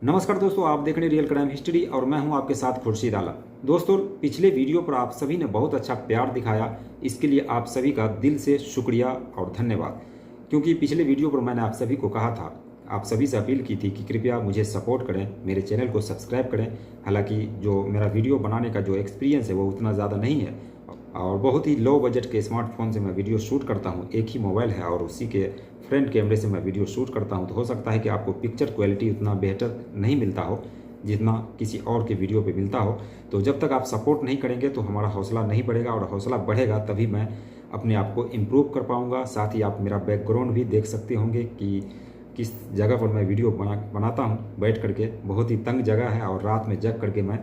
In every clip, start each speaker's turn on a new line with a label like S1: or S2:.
S1: नमस्कार दोस्तों, आप देख रहे हैं रियल क्राइम हिस्ट्री और मैं हूं आपके साथ खुर्शीद आलम। दोस्तों, पिछले वीडियो पर आप सभी ने बहुत अच्छा प्यार दिखाया, इसके लिए आप सभी का दिल से शुक्रिया और धन्यवाद। क्योंकि पिछले वीडियो पर मैंने आप सभी को कहा था, आप सभी से अपील की थी कि कृपया मुझे सपोर्ट करें, मेरे चैनल को सब्सक्राइब करें। हालांकि जो मेरा वीडियो बनाने का जो एक्सपीरियंस है वो उतना ज़्यादा नहीं है और बहुत ही लो बजट के स्मार्टफोन से मैं वीडियो शूट करता हूँ। एक ही मोबाइल है और उसी के फ्रंट कैमरे से मैं वीडियो शूट करता हूँ, तो हो सकता है कि आपको पिक्चर क्वालिटी उतना बेहतर नहीं मिलता हो जितना किसी और के वीडियो पे मिलता हो। तो जब तक आप सपोर्ट नहीं करेंगे तो हमारा हौसला नहीं बढ़ेगा और हौसला बढ़ेगा तभी मैं अपने आप को इम्प्रूव कर पाऊँगा। साथ ही आप मेरा बैकग्राउंड भी देख सकते होंगे कि किस जगह पर मैं वीडियो बनाता हूँ बैठ करके। बहुत ही तंग जगह है और रात में जग करके मैं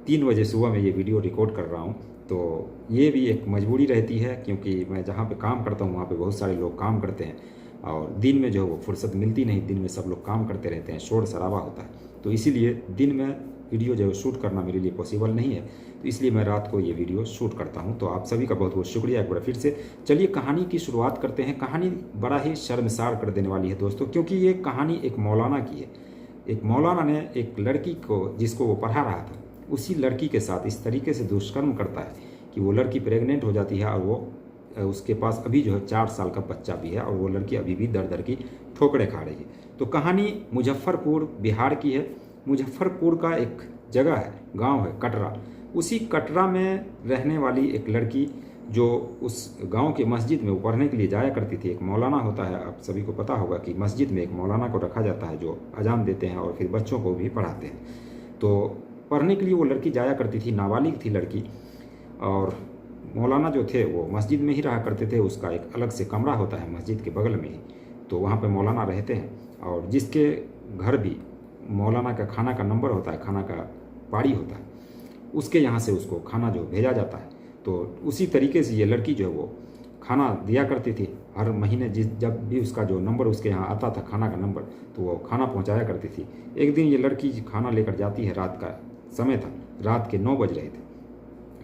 S1: 3 बजे सुबह में ये वीडियो रिकॉर्ड कर रहा हूँ। तो ये भी एक मजबूरी रहती है क्योंकि मैं जहाँ पे काम करता हूँ वहाँ पे बहुत सारे लोग काम करते हैं और दिन में जो है वो फुर्सत मिलती नहीं। दिन में सब लोग काम करते रहते हैं, शोर शराबा होता है, तो इसीलिए दिन में वीडियो जो है शूट करना मेरे लिए पॉसिबल नहीं है। तो इसलिए मैं रात को ये वीडियो शूट करता हूँ। तो आप सभी का बहुत बहुत शुक्रिया एक बार फिर से। चलिए कहानी की शुरुआत करते हैं। कहानी बड़ा ही शर्मसार कर देने वाली है दोस्तों, क्योंकि ये कहानी एक मौलाना की है। एक मौलाना ने एक लड़की को, जिसको वो पढ़ा रहा था, उसी लड़की के साथ इस तरीके से दुष्कर्म करता है कि वो लड़की प्रेग्नेंट हो जाती है और वो उसके पास अभी जो है 4 साल का बच्चा भी है और वो लड़की अभी भी दर दर की ठोकरें खा रही है। तो कहानी मुजफ्फरपुर बिहार की है। मुजफ्फरपुर का एक जगह है, गांव है कटरा। उसी कटरा में रहने वाली एक लड़की जो उस गांव के मस्जिद में वो पढ़ने के लिए जाया करती थी। एक मौलाना होता है, आप सभी को पता होगा कि मस्जिद में एक मौलाना को रखा जाता है जो अजान देते हैं और फिर बच्चों को भी पढ़ाते हैं। तो पढ़ने के लिए वो लड़की जाया करती थी, नाबालिग थी लड़की। और मौलाना जो थे वो मस्जिद में ही रहा करते थे। उसका एक अलग से कमरा होता है मस्जिद के बगल में ही, तो वहाँ पे मौलाना रहते हैं। और जिसके घर भी मौलाना का खाना का नंबर होता है, खाना का पारी होता है, उसके यहाँ से उसको खाना जो भेजा जाता है। तो उसी तरीके से ये लड़की जो है वो खाना दिया करती थी हर महीने। जब भी उसका जो नंबर उसके यहाँ आता था, खाना का नंबर, तो वो खाना पहुँचाया करती थी। एक दिन ये लड़की खाना लेकर जाती है, रात का समय था, रात के 9 बज रहे थे।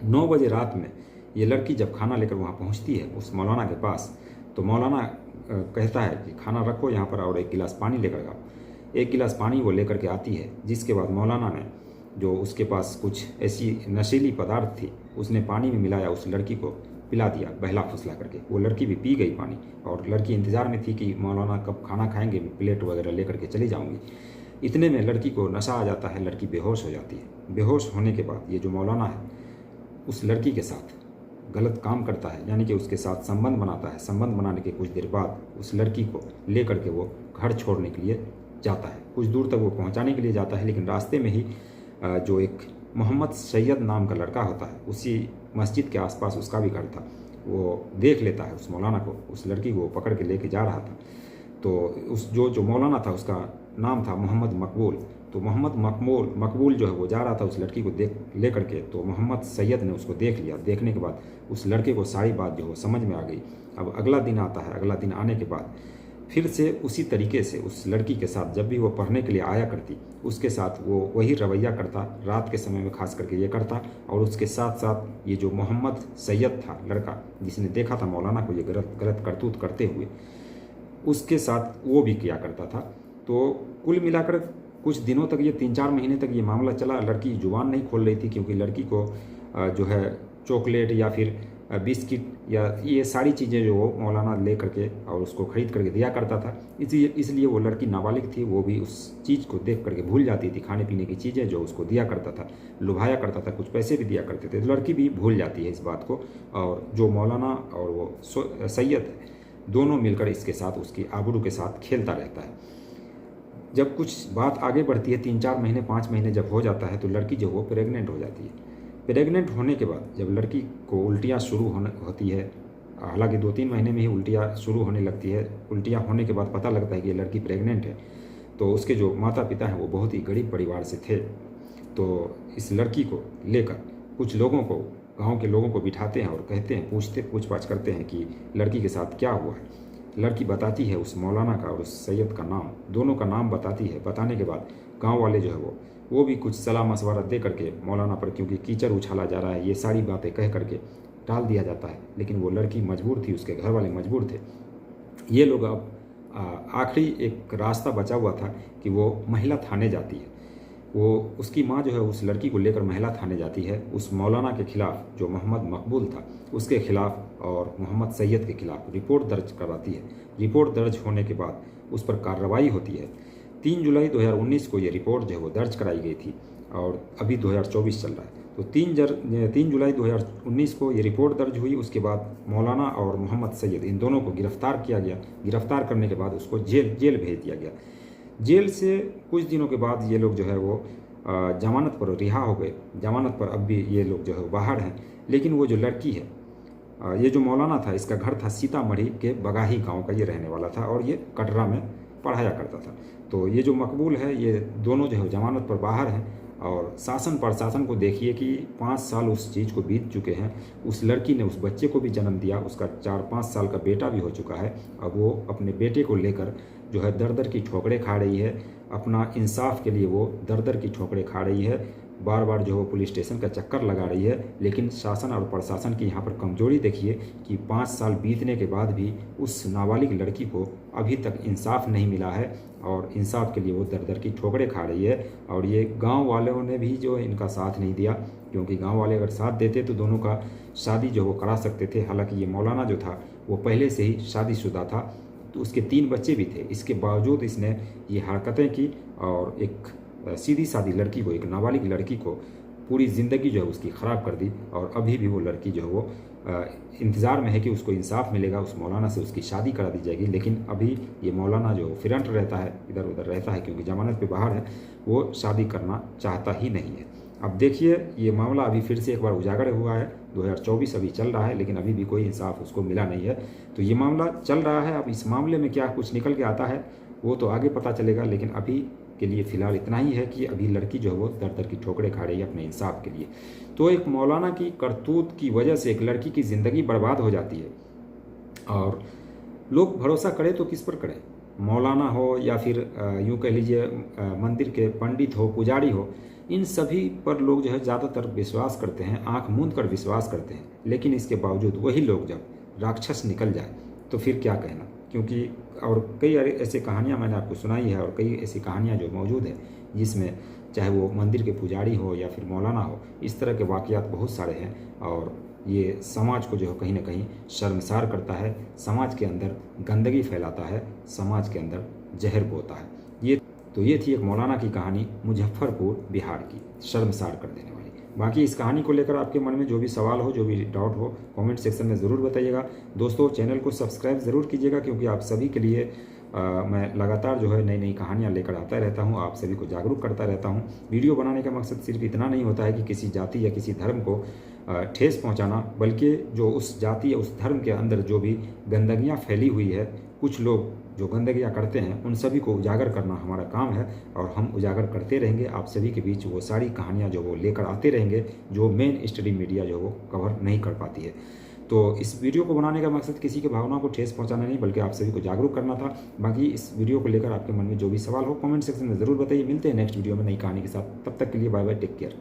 S1: 9 बजे रात में ये लड़की जब खाना लेकर वहाँ पहुँचती है उस मौलाना के पास, तो मौलाना कहता है कि खाना रखो यहाँ पर और 1 गिलास पानी लेकर आओ। 1 गिलास पानी वो लेकर के आती है, जिसके बाद मौलाना ने जो उसके पास कुछ ऐसी नशीली पदार्थ थी उसने पानी में मिलाया, उस लड़की को पिला दिया बहला फुसला करके। वो लड़की भी पी गई पानी और लड़की इंतज़ार में थी कि मौलाना कब खाना खाएंगे, प्लेट वगैरह लेकर के चली जाऊँगी। इतने में लड़की को नशा आ जाता है, लड़की बेहोश हो जाती है। बेहोश होने के बाद ये जो मौलाना है उस लड़की के साथ गलत काम करता है, यानी कि उसके साथ संबंध बनाता है। संबंध बनाने के कुछ देर बाद उस लड़की को लेकर के वो घर छोड़ने के लिए जाता है। कुछ दूर तक वो पहुंचाने के लिए जाता है, लेकिन रास्ते में ही जो एक मोहम्मद सैयद नाम का लड़का होता है, उसी मस्जिद के आसपास उसका भी घर था, वो देख लेता है उस मौलाना को। उस लड़की को पकड़ के लेके जा रहा था। तो उस जो मौलाना था उसका नाम था मोहम्मद मकबूल। तो मोहम्मद मकबूल जो है वो जा रहा था उस लड़की को ले करके। तो मोहम्मद सैयद ने उसको देख लिया। देखने के बाद उस लड़के को सारी बात जो है समझ में आ गई। अब अगला दिन आता है। अगला दिन आने के बाद फिर से उसी तरीके से उस लड़की के साथ जब भी वो पढ़ने के लिए आया करती, उसके साथ वो वही रवैया करता, रात के समय में खास करके ये करता। और उसके साथ साथ ये जो मोहम्मद सैयद था लड़का, जिसने देखा था मौलाना को ये गलत करतूत करते हुए, उसके साथ वो भी किया करता था। तो कुल मिलाकर कुछ दिनों तक, ये 3-4 महीने तक ये मामला चला। लड़की जुबान नहीं खोल रही थी क्योंकि लड़की को जो है चॉकलेट या फिर बिस्किट या ये सारी चीज़ें जो वो मौलाना ले करके और उसको खरीद करके दिया करता था। इसलिए वो लड़की नाबालिग थी, वो भी उस चीज़ को देख करके भूल जाती थी। खाने पीने की चीज़ें जो उसको दिया करता था, लुभाया करता था, कुछ पैसे भी दिया करते थे, तो लड़की भी भूल जाती है इस बात को। और जो मौलाना और वो सैयद है, दोनों मिलकर इसके साथ, उसकी आबरू के साथ खेलता रहता है। जब कुछ बात आगे बढ़ती है, 3-4 महीने 5 महीने जब हो जाता है, तो लड़की जो वो प्रेग्नेंट हो जाती है। प्रेग्नेंट होने के बाद जब लड़की को उल्टियाँ शुरू होती है, हालांकि 2-3 महीने में ही उल्टियाँ शुरू होने लगती है। उल्टियाँ होने के बाद पता लगता है कि ये लड़की प्रेग्नेंट है। तो उसके जो माता पिता हैं वो बहुत ही गरीब परिवार से थे। तो इस लड़की को लेकर कुछ लोगों को, गाँव के लोगों को बिठाते हैं और कहते हैं, पूछताछ करते हैं कि लड़की के साथ क्या हुआ है। लड़की बताती है उस मौलाना का और उस सैयद का नाम, दोनों का नाम बताती है। बताने के बाद गांव वाले जो है वो भी कुछ सलाह मशवरा दे करके मौलाना पर, क्योंकि कीचड़ उछाला जा रहा है, ये सारी बातें कह करके टाल दिया जाता है। लेकिन वो लड़की मजबूर थी, उसके घर वाले मजबूर थे। ये लोग अब आखिरी एक रास्ता बचा हुआ था कि वो महिला थाने जाती है। वो उसकी माँ जो है उस लड़की को लेकर महिला थाने जाती है, उस मौलाना के खिलाफ जो मोहम्मद मकबूल था उसके खिलाफ और मोहम्मद सैयद के खिलाफ रिपोर्ट दर्ज कराती है। रिपोर्ट दर्ज होने के बाद उस पर कार्रवाई होती है। 3 जुलाई 2019 को ये रिपोर्ट जो है वो दर्ज कराई गई थी और अभी 2024 चल रहा है। तो 3 जुलाई 2019 को ये रिपोर्ट दर्ज हुई। उसके बाद मौलाना और मोहम्मद सैयद इन दोनों को गिरफ्तार किया गया। गिरफ्तार करने के बाद उसको जेल भेज दिया गया। जेल से कुछ दिनों के बाद ये लोग जो है वो जमानत पर रिहा हो गए। जमानत पर अब भी ये लोग जो है बाहर हैं। लेकिन वो जो लड़की है, ये जो मौलाना था, इसका घर था सीतामढ़ी के बगाही गांव का, ये रहने वाला था और ये कटरा में पढ़ाया करता था। तो ये जो मकबूल है, ये दोनों जो है जमानत पर बाहर हैं और शासन प्रशासन को देखिए कि 5 साल उस चीज़ को बीत चुके हैं। उस लड़की ने उस बच्चे को भी जन्म दिया, उसका 4-5 साल का बेटा भी हो चुका है। अब वो अपने बेटे को लेकर जो है दर दर की ठोकरें खा रही है। अपना इंसाफ के लिए वो दर दर की ठोकरें खा रही है। बार बार जो है पुलिस स्टेशन का चक्कर लगा रही है। लेकिन शासन और प्रशासन की यहाँ पर कमजोरी देखिए कि 5 साल बीतने के बाद भी उस नाबालिग लड़की को अभी तक इंसाफ नहीं मिला है और इंसाफ के लिए वो दर दर की ठोकरें खा रही है। और ये गांव वालों ने भी जो इनका साथ नहीं दिया, क्योंकि गांव वाले अगर साथ देते तो दोनों का शादी जो वो करा सकते थे। हालांकि ये मौलाना जो था वो पहले से ही शादीशुदा था, तो उसके 3 बच्चे भी थे। इसके बावजूद इसने ये हरकतें की और एक सीधी सादी लड़की को, एक नाबालिग लड़की को पूरी ज़िंदगी जो है उसकी ख़राब कर दी। और अभी भी वो लड़की जो है वो इंतज़ार में है कि उसको इंसाफ मिलेगा, उस मौलाना से उसकी शादी करा दी जाएगी। लेकिन अभी ये मौलाना जो फिरंट रहता है, इधर उधर रहता है, क्योंकि जमानत पे बाहर है, वो शादी करना चाहता ही नहीं है। अब देखिए ये मामला अभी फिर से एक बार उजागर हुआ है। 2024 अभी चल रहा है, लेकिन अभी भी कोई इंसाफ उसको मिला नहीं है। तो ये मामला चल रहा है। अब इस मामले में क्या कुछ निकल के आता है वो तो आगे पता चलेगा, लेकिन अभी के लिए फ़िलहाल इतना ही है कि अभी लड़की जो है वो दर दर की ठोकरें खा रही है अपने इंसाफ के लिए। तो एक मौलाना की करतूत की वजह से एक लड़की की ज़िंदगी बर्बाद हो जाती है। और लोग भरोसा करें तो किस पर करें, मौलाना हो या फिर यूँ कह लीजिए मंदिर के पंडित हो, पुजारी हो, इन सभी पर लोग जो है ज़्यादातर विश्वास करते हैं, आंख मूंद कर विश्वास करते हैं। लेकिन इसके बावजूद वही लोग जब राक्षस निकल जाए तो फिर क्या कहना। क्योंकि और कई ऐसी कहानियाँ मैंने आपको सुनाई है और कई ऐसी कहानियाँ जो मौजूद है जिसमें चाहे वो मंदिर के पुजारी हो या फिर मौलाना हो, इस तरह के वाक़यात बहुत सारे हैं। और ये समाज को जो है कहीं ना कहीं शर्मसार करता है, समाज के अंदर गंदगी फैलाता है, समाज के अंदर जहर बोता है। ये थी एक मौलाना की कहानी मुजफ्फरपुर बिहार की, शर्मसार कर देने वाली। बाकी इस कहानी को लेकर आपके मन में जो भी सवाल हो, जो भी डाउट हो, कमेंट सेक्शन में ज़रूर बताइएगा। दोस्तों चैनल को सब्सक्राइब ज़रूर कीजिएगा, क्योंकि आप सभी के लिए मैं लगातार जो है नई नई कहानियाँ लेकर आता रहता हूँ, आप सभी को जागरूक करता रहता हूँ। वीडियो बनाने का मकसद सिर्फ इतना नहीं होता है कि किसी जाति या किसी धर्म को ठेस पहुँचाना, बल्कि जो उस जाति या उस धर्म के अंदर जो भी गंदगियाँ फैली हुई है, कुछ लोग जो गंदगियाँ करते हैं, उन सभी को उजागर करना हमारा काम है। और हम उजागर करते रहेंगे, आप सभी के बीच वो सारी कहानियाँ जो वो लेकर आते रहेंगे जो मेन स्ट्रीम मीडिया जो वो कवर नहीं कर पाती है। तो इस वीडियो को बनाने का मकसद किसी की भावना को ठेस पहुंचाना नहीं, बल्कि आप सभी को जागरूक करना था। बाकी इस वीडियो को लेकर आपके मन में जो भी सवाल हो कमेंट सेक्शन में ज़रूर बताइए। मिलते हैं नेक्स्ट वीडियो में नई कहानी के साथ। तब तक के लिए बाय बाय, टेक केयर।